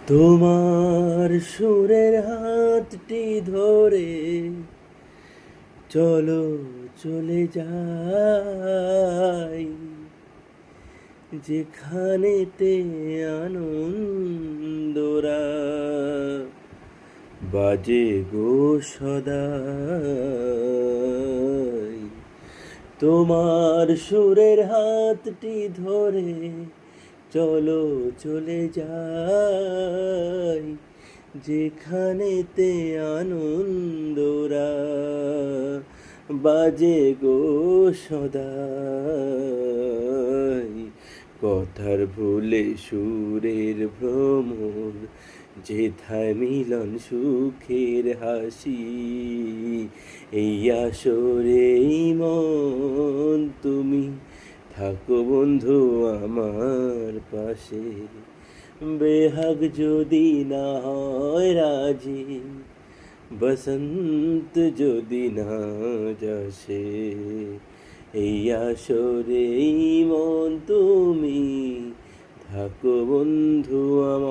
তোমার সুরের হাতটি ধরে চলো চলে যাই, যেখানেতে আনন্দরা বাজে গো সদাই। তোমার সুরের হাতটি ধরে চলো চলে যাই, যেখানেতে আনন্দরা বাজে গো সদাই। কথার ভুলে সুরের ভ্রমর, যেথায় মিলন সুখের হাসি। এই আসরে মন তুমি থাকো বন্ধু আমার পাশে। বেহাগ যদি না হয় রাজি, বসন্ত যদি না যাসে। এই আসরে মন তুমি থাকো বন্ধু আমার